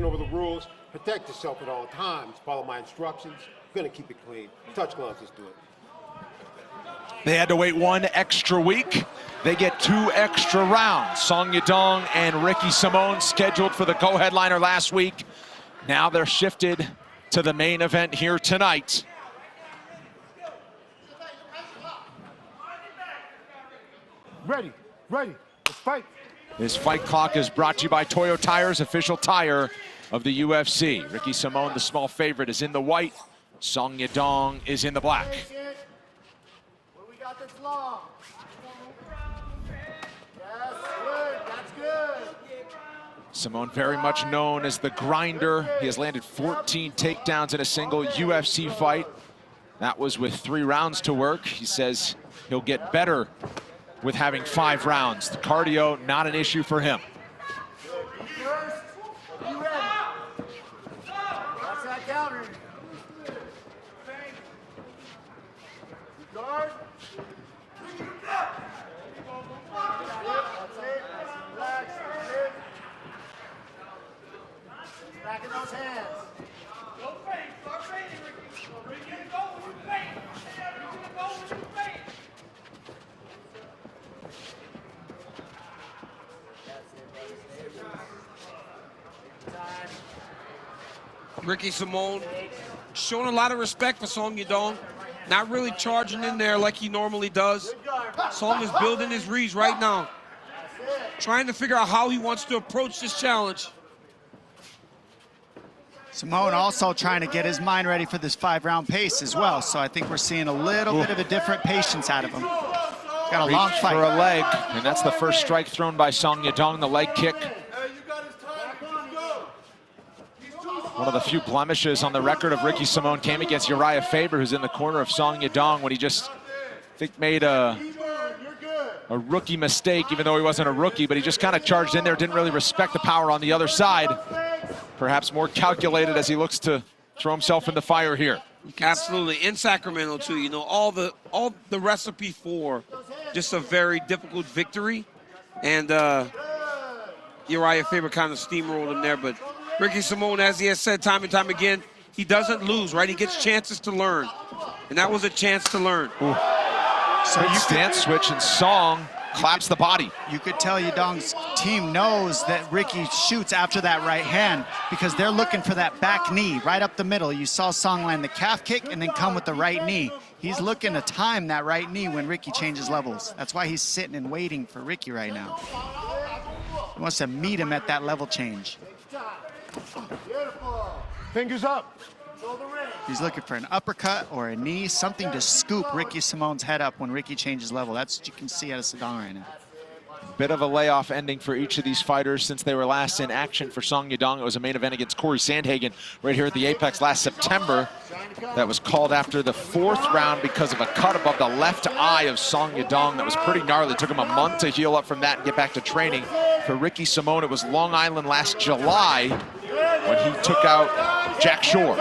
bend over the rules. Protect yourself at all times. Follow my instructions. I'm gonna keep it clean. Touch gloves, let's do it. They had to wait 1 extra week. They get 2 extra rounds. Song Yadong and Ricky Simón scheduled for the co-headliner last week. Now they're shifted to the main event here tonight. Ready, let's fight. This fight clock is brought to you by Toyo Tires, official tire of the UFC. Ricky Simón, the small favorite, is in the white. Song Yadong is in the black. What we got that's long? Yes, good, that's good. Simón, very much known as the grinder. He has landed 14 takedowns in a single UFC fight. That was with 3 rounds to work. He says he'll get better with having 5 rounds. The cardio, not an issue for him. First, you ready? Watch that counter. Guard. That's it. Relax. Back in those hands. Go fake. Start fading, Ricky. Ricky, go with your fake. Ricky, go with your fake. Ricky Simón showing a lot of respect for Song Yadong, not really charging in there like he normally does. Song is building his reads right now, trying to figure out how he wants to approach this challenge. Simón also trying to get his mind ready for this 5-round pace as well, so I think we're seeing a little bit of a different patience out of him. Got a long fight. For a leg, and that's the first strike thrown by Song Yadong, the leg kick. One of the few blemishes on the record of Ricky Simón came against Uriah Faber, who's in the corner of Song Yadong, when he just, I think, made a rookie mistake, even though he wasn't a rookie, but he just kind of charged in there, didn't really respect the power on the other side. Perhaps more calculated as he looks to throw himself in the fire here. Absolutely, in Sacramento too, you know, all the recipe for just a very difficult victory. And Uriah Faber kind of steamrolled him there, but Ricky Simón, as he has said time and time again, he doesn't lose, right? He gets chances to learn, and that was a chance to learn. Ooh. So you stance switch, and Song claps the body. You could tell Yadong's team knows that Ricky shoots after that right hand because they're looking for that back knee right up the middle. You saw Song land the calf kick and then come with the right knee. He's looking to time that right knee when Ricky changes levels. That's why he's sitting and waiting for Ricky right now. He wants to meet him at that level change. Fingers up. He's looking for an uppercut or a knee, something to scoop Ricky Simón's head up when Ricky changes level. That's what you can see out of Yadong right now. Bit of a layoff ending for each of these fighters since they were last in action. For Song Yadong, it was a main event against Corey Sandhagen right here at the Apex last September. That was called after the 4th round because of a cut above the left eye of Song Yadong that was pretty gnarly. It took him a month to heal up from that and get back to training. For Ricky Simón, it was Long Island last July when he took out Jack Shore.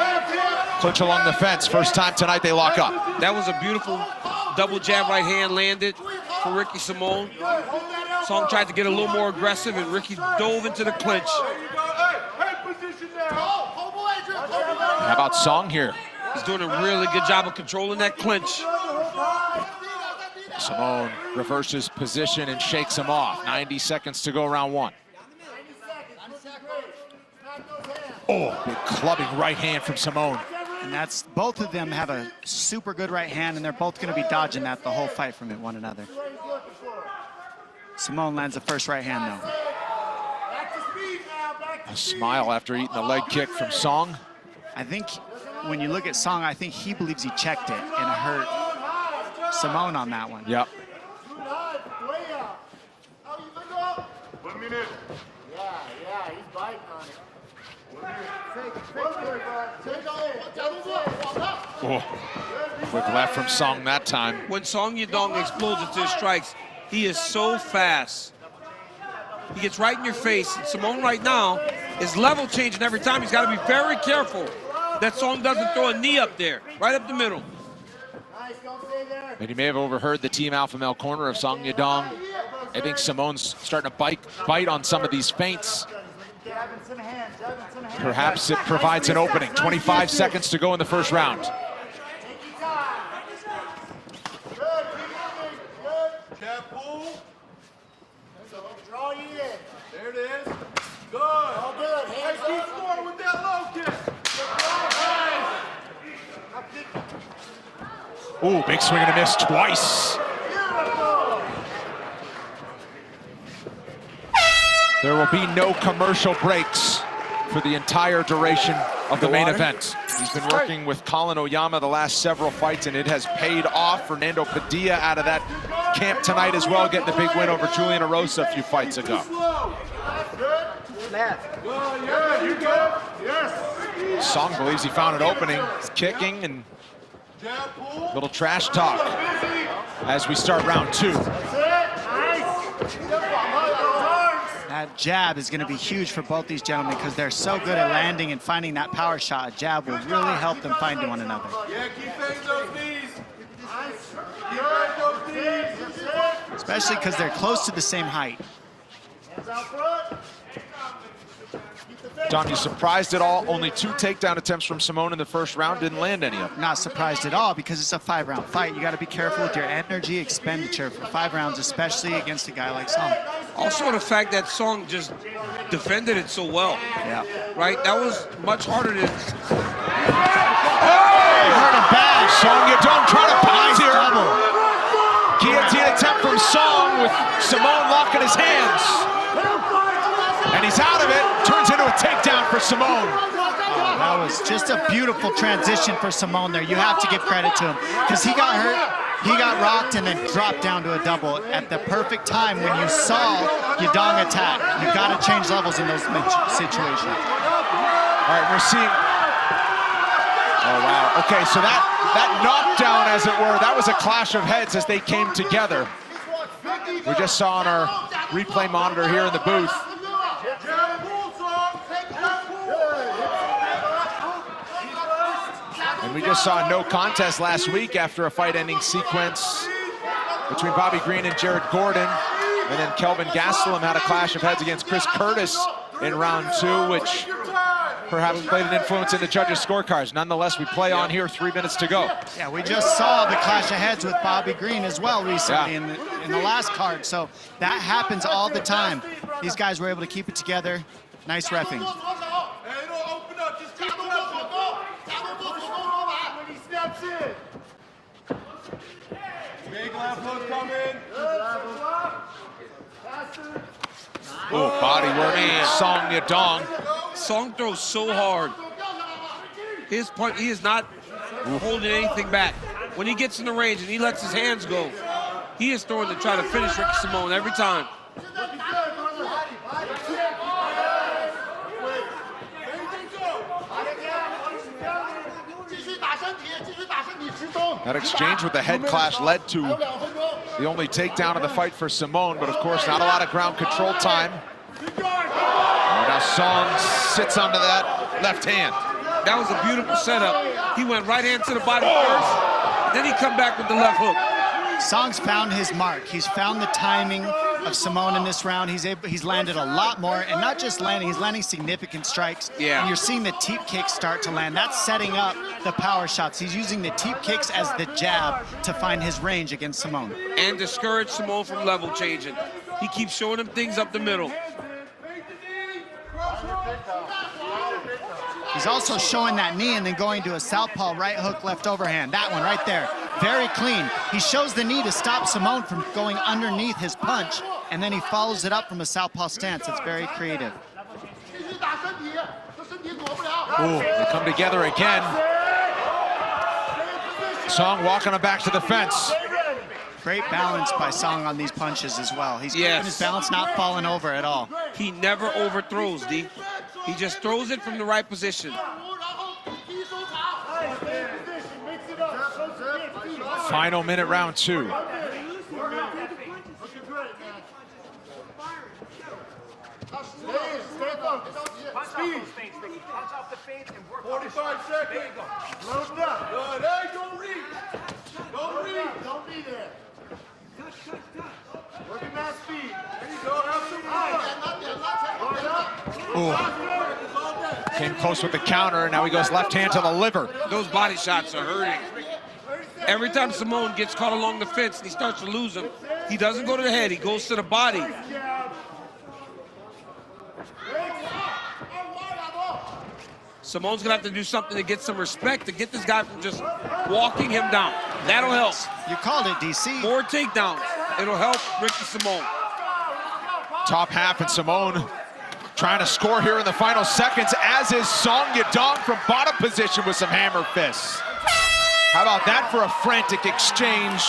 Clinch along the fence. First time tonight they lock up. That was a beautiful double jab right hand landed for Ricky Simón. Song tried to get a little more aggressive, and Ricky dove into the clinch. How about Song here? He's doing a really good job of controlling that clinch. Simón reverses position and shakes him off. 90 seconds to go, round 1. Oh, big clubbing right hand from Simón. And that's, both of them have a super good right hand, and they're both going to be dodging that the whole fight from one another. Simón lands the first right hand, though. A smile after eating the leg kick from Song. I think when you look at Song, I think he believes he checked it and hurt Simón on that one. Yep. 1 minute. Yeah, he's biting on it. Oh, quick left from Song that time. When Song Yadong explodes into his strikes, he is so fast. He gets right in your face. And Simón right now is level changing every time. He's got to be very careful that Song doesn't throw a knee up there, right up the middle. And you may have overheard the Team Alpha Male corner of Song Yadong. I think Simón's starting to bite on some of these feints. Perhaps it provides an opening. 25 seconds to go in the first round. Good, keep moving. Good. Jab pull. Draw you in. There it is. Good. All good. Hey, Hands keep up. scoring with that low kick. Ooh, big swing and a miss twice. Beautiful. There will be no commercial breaks for the entire duration of the main event. He's been working with Colin Oyama the last several fights, and it has paid off. Fernando Padilla out of that camp tonight as well, getting the big win over Julian Erosa a few fights ago. Good. Yeah, you good? Yes. Song believes he found an opening. He's kicking and Jab pull. little trash talk as we start round 2. That's it. Nice. That jab is going to be huge for both these gentlemen because they're so good at landing and finding that power shot. A jab will really help them find one another. Yeah, keep fading those knees. Nice. Keep fading those knees. That's it. Especially because they're close to the same height. Hands out front. Keep the face. Don, you surprised at all? Only 2 takedown attempts from Simone in the first round, didn't land any of them. Not surprised at all because it's a 5-round fight. You got to be careful with your energy expenditure for 5 rounds, especially against a guy like Song. Also, the fact that Song just defended it so well, Yeah. right? That was much harder than. Hurt him bad. Song Yadong trying to pounce here. Double. Guillotine attempt from Song with Simone locking his hands. And he's out of it. Turns into a takedown for Simone. That was just a beautiful transition for Simone there. You have to give credit to him because he got hurt, he got rocked, and then dropped down to a double at the perfect time when you saw Yadong attack. You got to change levels in those situations. All right, we're seeing. Oh, wow. Okay, so that knockdown, as it were, that was a clash of heads as they came together. We just saw on our replay monitor here in the booth. Jab pull, son. Jab pull. And we just saw a no contest last week after a fight-ending sequence between Bobby Green and Jared Gordon. And then Kelvin Gastelum had a clash of heads against Chris Curtis in round 2, which perhaps played an influence in the judges' scorecards. Nonetheless, we play on here, 3 minutes to go. Yeah, we just saw the clash of heads with Bobby Green as well recently in the last card. So that happens all the time. These guys were able to keep it together. Nice reffing. Hey, don't open up. Just keep pressing. When he steps in. Big left hook coming. Oh, body work, Song Yadong. Song throws so hard. His punch, he is not holding anything back. When he gets in the range and he lets his hands go, he is throwing to try to finish Ricky Simone every time. That exchange with the head clash led to the only takedown of the fight for Simone, but of course not a lot of ground control time. And now Song sits onto that left hand. That was a beautiful setup. He went right hand to the body first, then he come back with the left hook. Song's found his mark. He's found the timing of Simone in this round. He's landed a lot more, and not just landing, he's landing significant strikes. Yeah. And you're seeing the teep kicks start to land. That's setting up the power shots. He's using the teep kicks as the jab to find his range against Simone. And discourage Simone from level changing. He keeps showing him things up the middle. He's also showing that knee and then going to a southpaw right hook, left overhand. That one right there, very clean. He shows the knee to stop Simone from going underneath his punch, and then he follows it up from a southpaw stance. It's very creative. Ooh, they come together again. Song walking him back to the fence. Great balance by Song on these punches as well. He's keeping his balance, not falling over at all. He never overthrows, D. He just throws it from the right position. Final minute, round 2. Stay focused. Speed. 45 seconds. Load it up. Good. Hey, don't reach. Don't reach. Don't be there. Working that speed. There you go. Have some fun. Load it up. Ooh. Came close with the counter, and now he goes left hand to the liver. Those body shots are hurting. Every time Simone gets caught along the fence and he starts to lose him, he doesn't go to the head, he goes to the body. Simone's gonna have to do something to get some respect, to get this guy from just walking him down. That'll help. You called it, DC. More takedowns. It'll help Ricky Simone. Top half, and Simone trying to score here in the final seconds, as is Song Yadong from bottom position with some hammer fists. How about that for a frantic exchange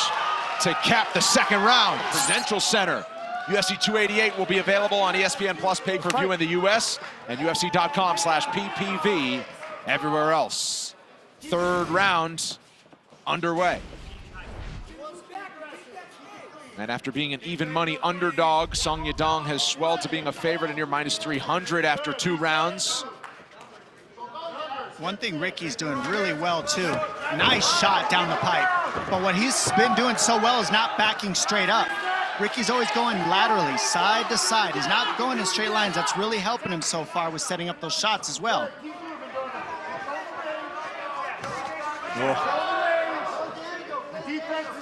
to cap the second round? Prudential Center. UFC 288 will be available on ESPN Plus pay-per-view in the US and UFC.com/PPV everywhere else. Third round underway. And after being an even money underdog, Song Yadong has swelled to being a favorite at near -300 after 2 rounds. One thing Ricky's doing really well too, nice shot down the pipe. But what he's been doing so well is not backing straight up. Ricky's always going laterally, side to side. He's not going in straight lines. That's really helping him so far with setting up those shots as well.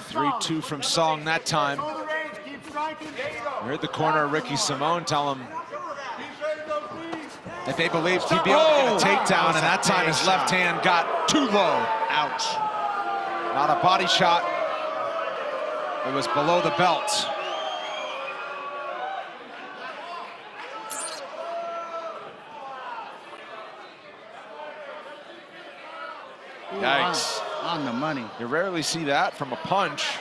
3-2 from Song that time. We're at the corner of Ricky Simone, tell him that they believed he'd be able to get a takedown, and that time his left hand got too low. Ouch. Not a body shot. It was below the belt. Yikes. On the money. You rarely see that from a punch.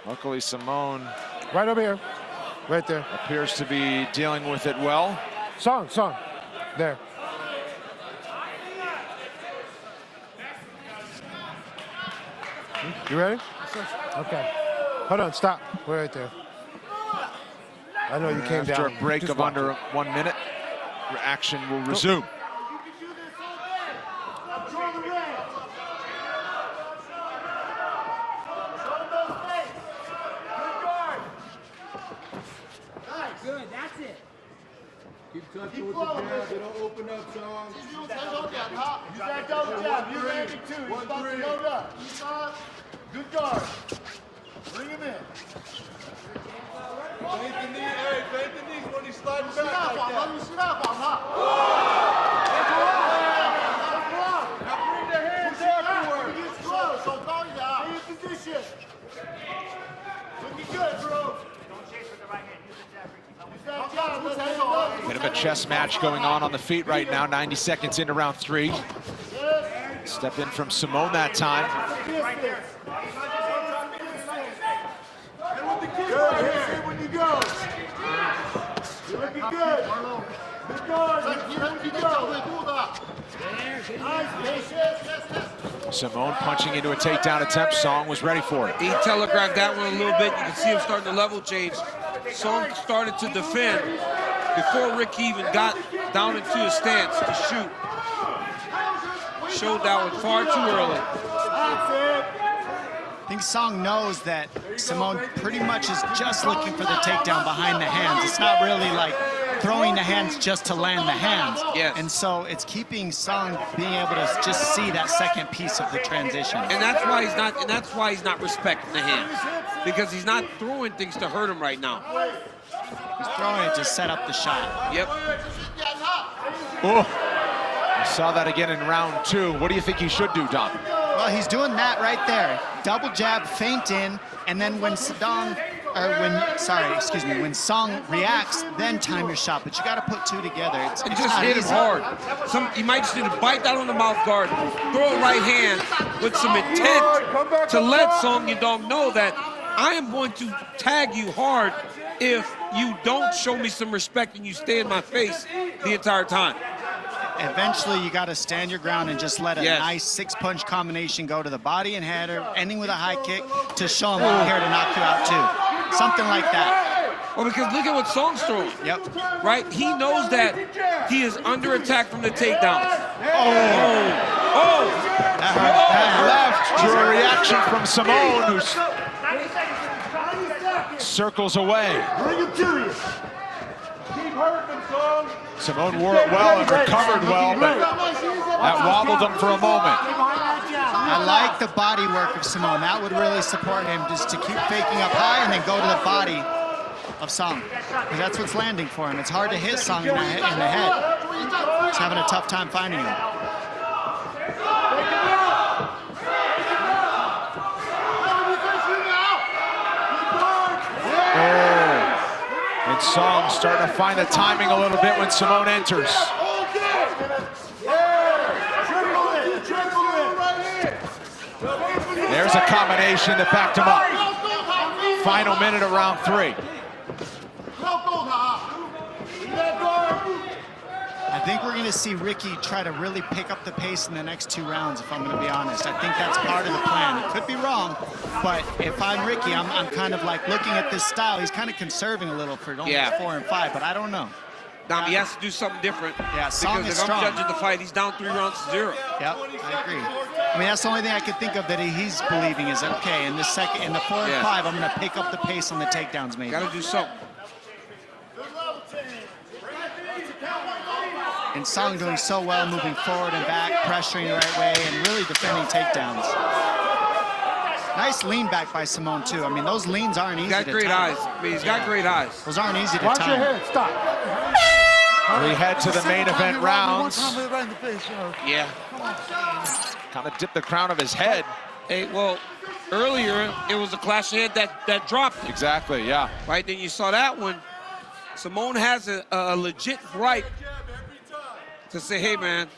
Luckily, Simone Right over here. Right there. appears to be dealing with it well. Song. There. You ready? Okay. Hold on, stop. We're right there. I know you came After down. a break Just of walk under it. 1 minute, action will resume. Good, that's it. Keep touching with the jab. They don't open up, Sean. Use that double jab. You landed too. He's about to load up. Good guard. Bring him in. Fake the knee. Hey, fake the knees when he's sliding back like that. Now bring the hands afterwards. He gets close, so throw you out. Stay in position. Looking good, bro. Bit of a chess match going on the feet right now, 90 seconds into round 3. Step in from Simone that time. Good, hit it when you go. You're looking good. Good guard. When you go. Nice, patient. Simone punching into a takedown attempt. Song was ready for it. He telegraphed that one a little bit. You can see him starting to level change. Song started to defend before Ricky even got down into his stance to shoot. Showed that one far too early. I think Song knows that Simone pretty much is just looking for the takedown behind the hands. It's not really like throwing the hands just to land the hands. Yes. And so it's keeping Song being able to just see that second piece of the transition. And that's why he's not respecting the hands, because he's not throwing things to hurt him right now. He's throwing it to set up the shot. Yep. Oh, we saw that again in round 2. What do you think he should do, Dom? Well, he's doing that right there. Double jab, feint in, and then when Song reacts, then time your shot. But you got to put two together. It's And just not hit him easy. hard. You might just need to bite down on the mouth guard, throw a right hand with some intent to let Song Yadong know that I am going to tag you hard if you don't show me some respect and you stay in my face the entire time. Eventually, you got to stand your ground and just let a Yes. nice 6-punch combination go to the body and header, ending with a high kick to show him I'm here to knock you out too. Something like that. Well, because look at what Song's throwing. Yep. Right? He knows that he is under attack from the takedowns. That hurt. Left to a reaction from Simone, who's circles away. Bring him to you. Keep hurting them, son. Simone wore it well and recovered well, but that wobbled him for a moment. I like the body work of Simone. That would really support him, just to keep faking up high and then go to the body of Song. Because that's what's landing for him. It's hard to hit Song in the head. He's having a tough time finding him. And Song starting to find the timing a little bit when Simone enters. There's a combination that backed him up. Final minute of round 3. I think we're going to see Ricky try to really pick up the pace in the next 2 rounds, if I'm going to be honest. I think that's part of the plan. It could be wrong, but if I'm Ricky, I'm kind of like looking at this style. He's kind of conserving a little for only 4 and 5, but I don't know. Now he has to do something different. Yeah, Song because is if I'm strong. judging the fight, he's down 3 rounds to 0. Yep, I agree. I mean, that's the only thing I could think of that he's believing is, okay, in the 4 and 5, I'm going to pick up the pace on the takedowns, maybe. Got to do something. And Song doing so well, moving forward and back, pressuring the right way, and really defending takedowns. Nice lean back by Simone, too. I mean, those leans aren't easy to time. He's got great eyes. I mean, he's got great eyes. Those aren't easy to Watch your time. head. Stop. We head to the main event rounds. Yeah. Kind of dipped the crown of his head. Hey, well, earlier it was a clash of head that dropped it. Exactly, yeah. Right, then you saw that one. Simone has a legit right to say, hey, man,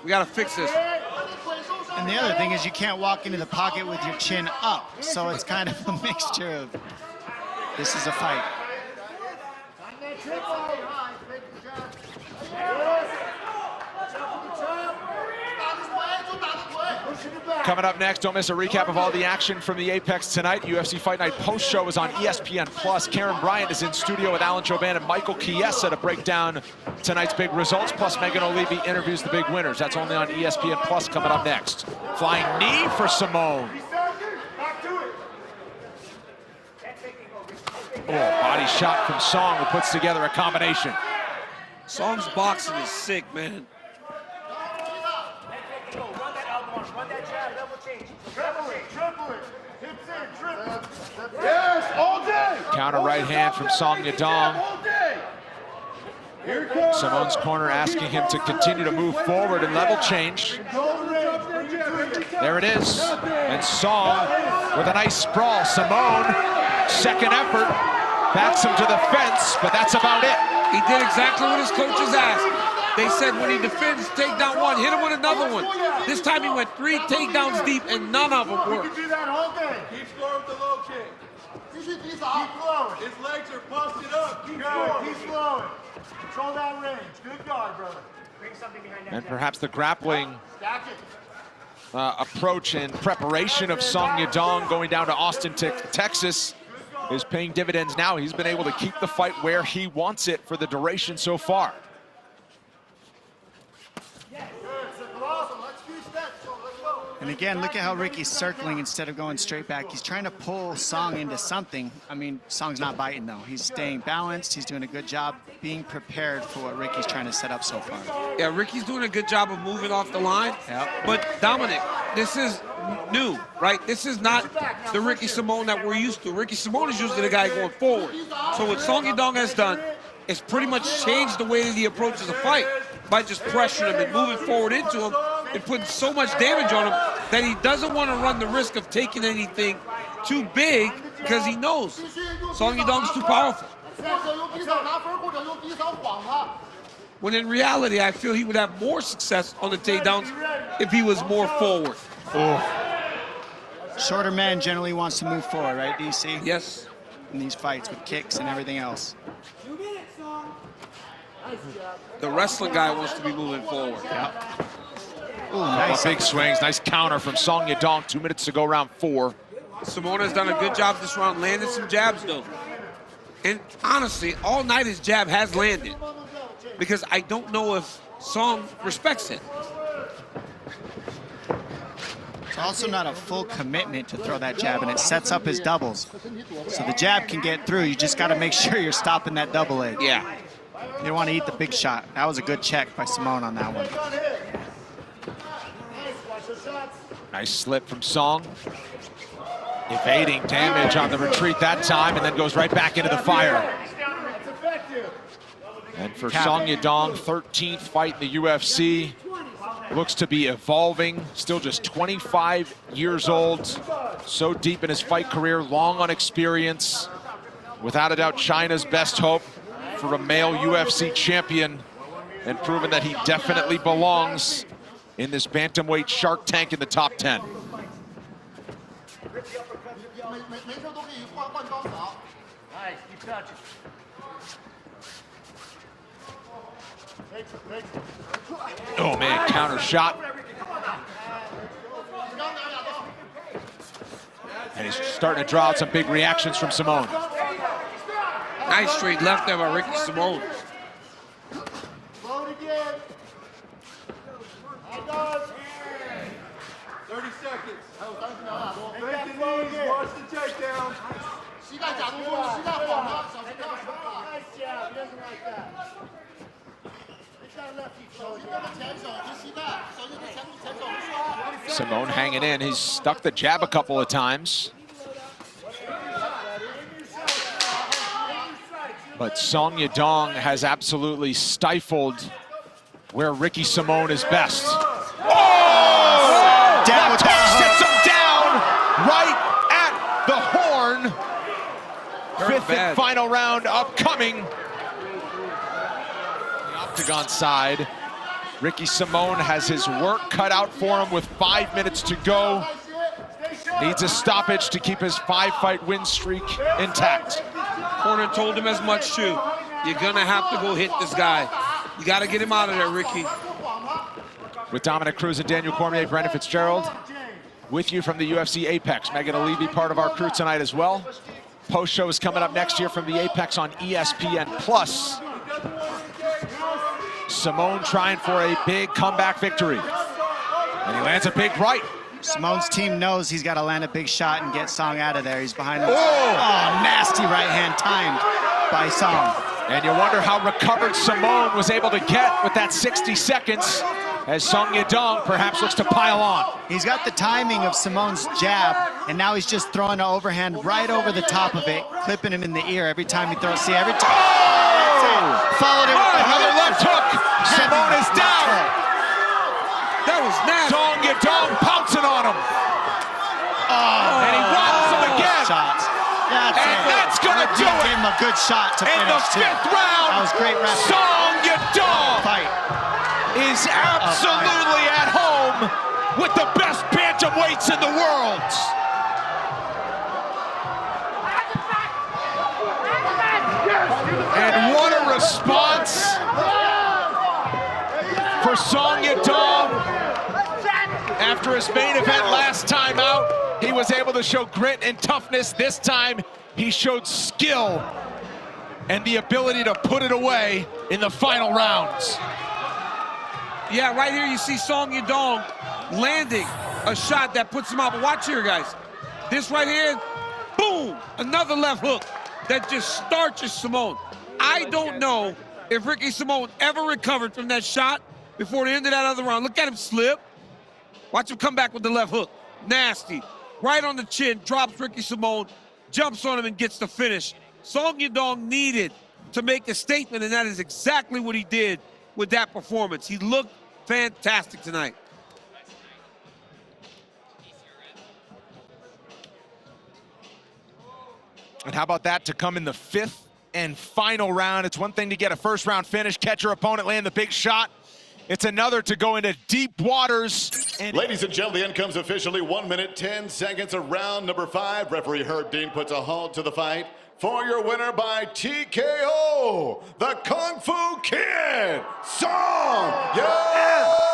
we got to fix this. And the other thing is you can't walk into the pocket with your chin up. So it's kind of a mixture of, this is a fight. Coming up next, don't miss a recap of all the action from the Apex tonight. UFC Fight Night post show is on ESPN+. Karen Bryant is in studio with Alan Joban and Michael Chiesa to break down tonight's big results. Plus, Megan O'Leary interviews the big winners. That's only on ESPN+ coming up next. Flying knee for Simone. Oh, body shot from Song, who puts together a combination. Song's boxing is sick, man. Yes, all day. Counter right hand from Song Yadong. All day. Here it comes. Simone's corner asking him to continue to move forward and level change. There it is. And Song with a nice sprawl. Simone, second effort, backs him to the fence, but that's about it. He did exactly what his coaches asked. They said when he defends takedown 1, hit him with another one. This time he went 3 takedowns deep and none of them worked. Do that all day. Keep scoring with the low kick. Keep flowing. His legs are busted up. Keep flowing. Keep flowing. Control that range. Good guard, brother. Bring something behind that. And perhaps the grappling approach and preparation of Song Yadong going down to Austin, Texas is paying dividends now. He's been able to keep the fight where he wants it for the duration so far. And again, look at how Ricky's circling instead of going straight back. He's trying to pull Song into something. I mean, Song's not biting, though. He's staying balanced. He's doing a good job being prepared for what Ricky's trying to set up so far. Yeah, Ricky's doing a good job of moving off the line. Yep. But Dominic, this is new, right? This is not the Ricky Simone that we're used to. Ricky Simone is usually the guy going forward. So what Song Yadong has done is pretty much changed the way that he approaches a fight by just pressuring him and moving forward into him and putting so much damage on him that he doesn't want to run the risk of taking anything too big because he knows Song Yadong's too powerful. When in reality, I feel he would have more success on the takedowns if he was more forward. Shorter man generally wants to move forward, right, DC? Yes. In these fights with kicks and everything else. The wrestling guy wants to be moving forward. Yep. Ooh, Nice big swings, nice counter from Song Yadong. 2 minutes to go, round 4. Simone has done a good job this round, landing some jabs, though. And honestly, all night his jab has landed because I don't know if Song respects it. It's also not a full commitment to throw that jab, and it sets up his doubles. So the jab can get through. You just got to make sure you're stopping that double leg. Yeah. You don't want to eat the big shot. That was a good check by Simone on that one. Nice slip from Song. Evading damage on the retreat that time, and then goes right back into the fire. And for Song Yadong, 13th fight in the UFC. Looks to be evolving, still just 25 years old. So deep in his fight career, long on experience. Without a doubt, China's best hope for a male UFC champion, and proven that he definitely belongs in this bantamweight shark tank in the top 10. Nice, keep touching. Oh man, counter shot. And he's starting to draw out some big reactions from Simone. Nice straight left there by Ricky Simone. Load again. 30 seconds. Make Make that it flow easy. again. Watch the takedown. 膝假动作，膝盖晃了，小心点。Nice jab, he doesn't like that. Make that lefty flow. 小心这个前手和膝盖，小心这前手和刷。 Simone hanging in. He's stuck the jab a couple of times. But Song Yadong has absolutely stifled where Ricky Simone is best. Oh! Down with that Sits him down right at the horn. Fifth and final round upcoming. The octagon side. Ricky Simone has his work cut out for him with 5 minutes to go. Needs a stoppage to keep his 5-fight win streak intact. Corner told him as much too. You're gonna have to go hit this guy. You gotta get him out of there, Ricky. With Dominic Cruz and Daniel Cormier, Brandon Fitzgerald, with you from the UFC Apex. Megan Levy, part of our crew tonight as well. Post show is coming up next year from the Apex on ESPN+. Simone trying for a big comeback victory. And he lands a big right. Simone's team knows he's got to land a big shot and get Song out of there. He's behind him. Oh, nasty right hand timed by Song. And you wonder how recovered Simone was able to get with that 60 seconds as Song Yadong perhaps looks to pile on. He's got the timing of Simone's jab, and now he's just throwing an overhand right over the top of it, clipping him in the ear every time he throws. See, every time. Oh! Followed it with Another left hook. Simone is down. That was nasty. Song Yadong pouncing on him. And he wobbles him again. Shots. That's And it. that's gonna do Gave it. him a good shot to In the finish, too. 5th round, That was great wrestling. Song Yadong Fight. is absolutely at home with the best bantamweights in the world. And what a response for Song Yadong. After his main event last time out, he was able to show grit and toughness. This time, he showed skill and the ability to put it away in the final rounds. Yeah, right here you see Song Yadong landing a shot that puts him out. But watch here, guys. This right here, boom, another left hook that just starches Simone. I don't know if Ricky Simone ever recovered from that shot before the end of that other round. Look at him slip. Watch him come back with the left hook. Nasty. Right on the chin, drops Ricky Simone, jumps on him and gets the finish. Song Yadong needed to make a statement, and that is exactly what he did with that performance. He looked fantastic tonight. And how about that to come in the 5th and final round? It's one thing to get a first round finish, catch your opponent, land the big shot. It's another to go into deep waters. And ladies and gentlemen, the end comes officially 1 minute, 10 seconds of round number 5. Referee Herb Dean puts a halt to the fight. For your winner by TKO, the Kung Fu Kid, Song Yadong.